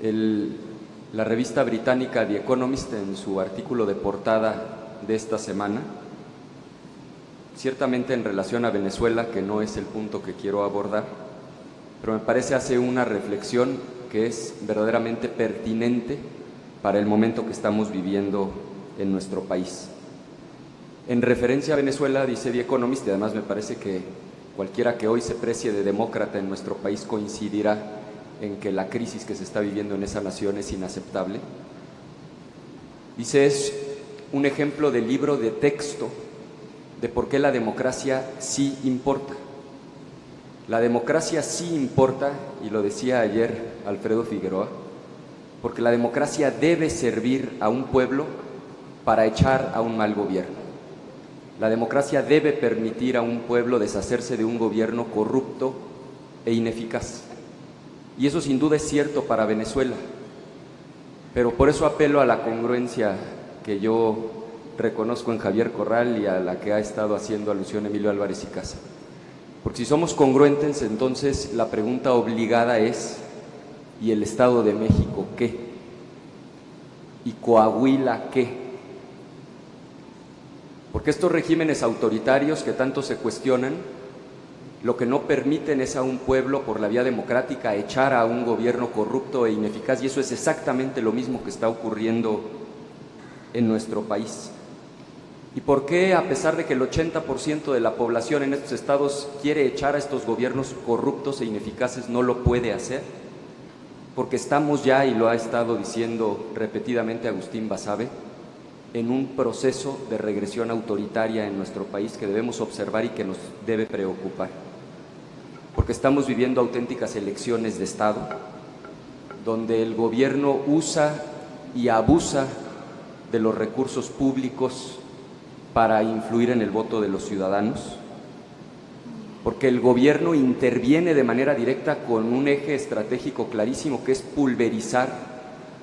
La revista británica The Economist, en su artículo de portada de esta semana, ciertamente en relación a Venezuela, que no es el punto que quiero abordar, pero me parece hace una reflexión que es verdaderamente pertinente para el momento que estamos viviendo en nuestro país. En referencia a Venezuela, dice The Economist, y además me parece que cualquiera que hoy se precie de demócrata en nuestro país coincidirá en que la crisis que se está viviendo en esa nación es inaceptable. Dice, es un ejemplo de libro de texto de por qué la democracia sí importa. La democracia sí importa, y lo decía ayer Alfredo Figueroa, porque la democracia debe servir a un pueblo para echar a un mal gobierno. La democracia debe permitir a un pueblo deshacerse de un gobierno corrupto e ineficaz. Y eso sin duda es cierto para Venezuela, pero por eso apelo a la congruencia que yo reconozco en Javier Corral y a la que ha estado haciendo alusión Emilio Álvarez y Casa. Porque si somos congruentes, entonces la pregunta obligada es, ¿y el Estado de México qué? ¿Y Coahuila qué? Porque estos regímenes autoritarios que tanto se cuestionan, lo que no permiten es a un pueblo por la vía democrática echar a un gobierno corrupto e ineficaz, y eso es exactamente lo mismo que está ocurriendo en nuestro país. ¿Y por qué, a pesar de que el 80% de la población en estos estados quiere echar a estos gobiernos corruptos e ineficaces, no lo puede hacer? Porque estamos ya, y lo ha estado diciendo repetidamente Agustín Basabe, en un proceso de regresión autoritaria en nuestro país que debemos observar y que nos debe preocupar. Porque estamos viviendo auténticas elecciones de Estado, donde el gobierno usa y abusa de los recursos públicos para influir en el voto de los ciudadanos, porque el gobierno interviene de manera directa con un eje estratégico clarísimo, que es pulverizar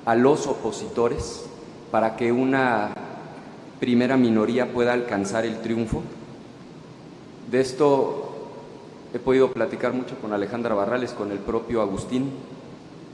a los opositores para que una primera minoría pueda alcanzar el triunfo. De esto he podido platicar mucho con Alejandra Barrales, con el propio Agustín.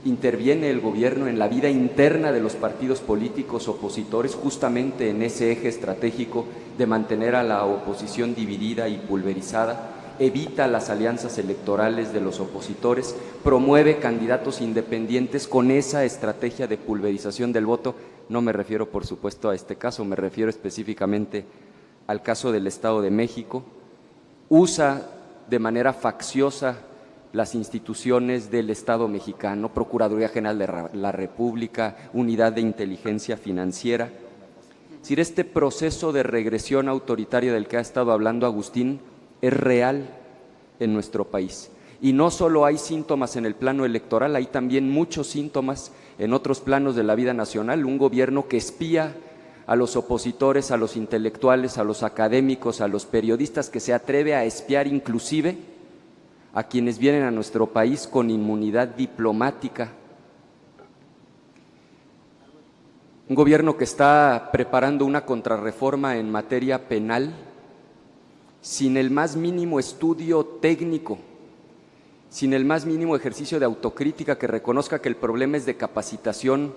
Interviene el gobierno en la vida interna de los partidos políticos opositores, justamente en ese eje estratégico de mantener a la oposición dividida y pulverizada, evita las alianzas electorales de los opositores, promueve candidatos independientes con esa estrategia de pulverización del voto. No me refiero, por supuesto, a este caso, me refiero específicamente al caso del Estado de México. Usa de manera facciosa las instituciones del Estado mexicano, Procuraduría General de la República, Unidad de Inteligencia Financiera. Es decir, este proceso de regresión autoritaria del que ha estado hablando Agustín es real en nuestro país. Y no solo hay síntomas en el plano electoral, hay también muchos síntomas en otros planos de la vida nacional. Un gobierno que espía a los opositores, a los intelectuales, a los académicos, a los periodistas, que se atreve a espiar inclusive a quienes vienen a nuestro país con inmunidad diplomática. Un gobierno que está preparando una contrarreforma en materia penal sin el más mínimo estudio técnico, sin el más mínimo ejercicio de autocrítica que reconozca que el problema es de capacitación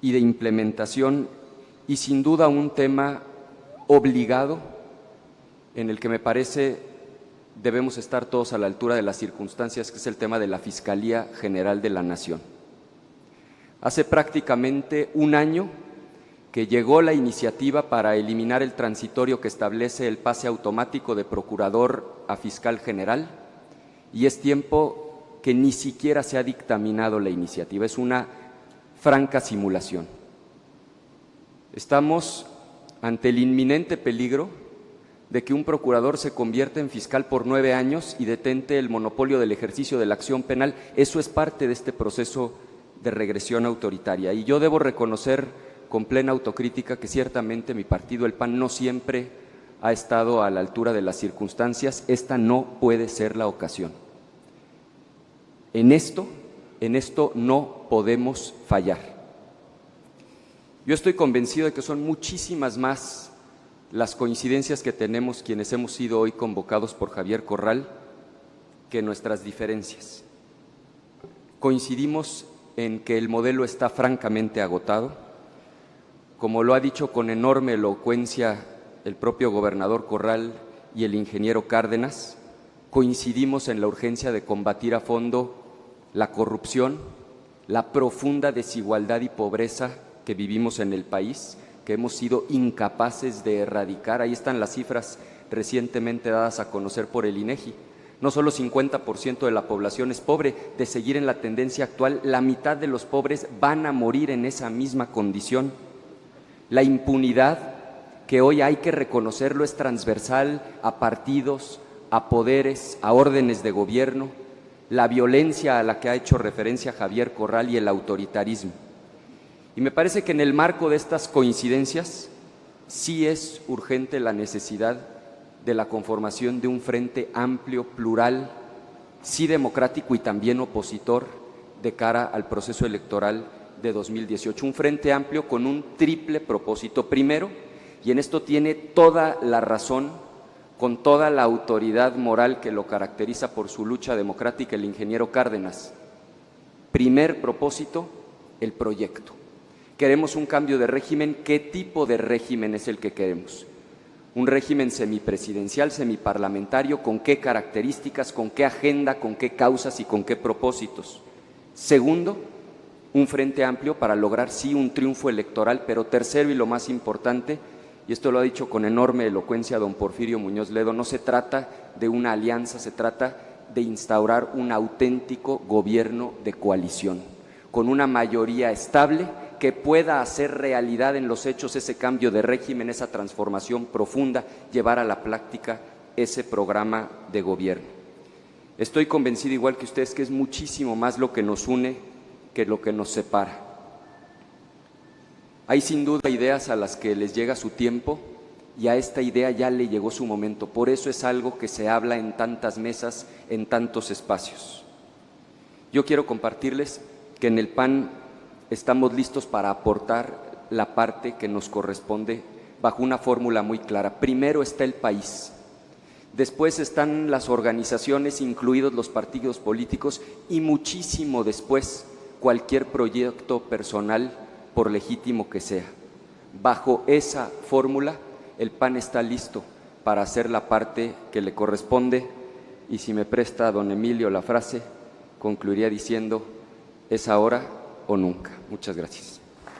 y de implementación, y sin duda un tema obligado en el que me parece debemos estar todos a la altura de las circunstancias, que es el tema de la Fiscalía General de la Nación. Hace prácticamente un año que llegó la iniciativa para eliminar el transitorio que establece el pase automático de procurador a fiscal general, y es tiempo que ni siquiera se ha dictaminado la iniciativa, es una franca simulación. Estamos ante el inminente peligro de que un procurador se convierta en fiscal por 9 años y detente el monopolio del ejercicio de la acción penal. Eso es parte de este proceso de regresión autoritaria. Y yo debo reconocer con plena autocrítica que ciertamente mi partido, el PAN, no siempre ha estado a la altura de las circunstancias. Esta no puede ser la ocasión. En esto no podemos fallar. Yo estoy convencido de que son muchísimas más las coincidencias que tenemos quienes hemos sido hoy convocados por Javier Corral que nuestras diferencias. Coincidimos en que el modelo está francamente agotado. Como lo ha dicho con enorme elocuencia el propio gobernador Corral y el ingeniero Cárdenas, coincidimos en la urgencia de combatir a fondo la corrupción, la profunda desigualdad y pobreza que vivimos en el país, que hemos sido incapaces de erradicar. Ahí están las cifras recientemente dadas a conocer por el INEGI. No solo 50% de la población es pobre, de seguir en la tendencia actual, la mitad de los pobres van a morir en esa misma condición. La impunidad, que hoy hay que reconocerlo, es transversal a partidos, a poderes, a órdenes de gobierno, la violencia a la que ha hecho referencia Javier Corral y el autoritarismo. Y me parece que en el marco de estas coincidencias sí es urgente la necesidad de la conformación de un frente amplio, plural, sí democrático y también opositor de cara al proceso electoral de 2018. Un frente amplio con un triple propósito. Primero, y en esto tiene toda la razón, con toda la autoridad moral que lo caracteriza por su lucha democrática, el ingeniero Cárdenas. Primer propósito, el proyecto. Queremos un cambio de régimen. ¿Qué tipo de régimen es el que queremos? Un régimen semipresidencial, semiparlamentario, ¿con qué características, con qué agenda, con qué causas y con qué propósitos? Segundo, un frente amplio para lograr sí un triunfo electoral, pero tercero y lo más importante, y esto lo ha dicho con enorme elocuencia don Porfirio Muñoz Ledo, no se trata de una alianza, se trata de instaurar un auténtico gobierno de coalición, con una mayoría estable que pueda hacer realidad en los hechos ese cambio de régimen, esa transformación profunda, llevar a la práctica ese programa de gobierno. Estoy convencido, igual que ustedes, que es muchísimo más lo que nos une que lo que nos separa. Hay sin duda ideas a las que les llega su tiempo y a esta idea ya le llegó su momento. Por eso es algo que se habla en tantas mesas, en tantos espacios. Yo quiero compartirles que en el PAN estamos listos para aportar la parte que nos corresponde bajo una fórmula muy clara. Primero está el país, después están las organizaciones, incluidos los partidos políticos, y muchísimo después cualquier proyecto personal, por legítimo que sea. Bajo esa fórmula, el PAN está listo para hacer la parte que le corresponde, y si me presta don Emilio la frase, concluiría diciendo: es ahora o nunca. Muchas gracias.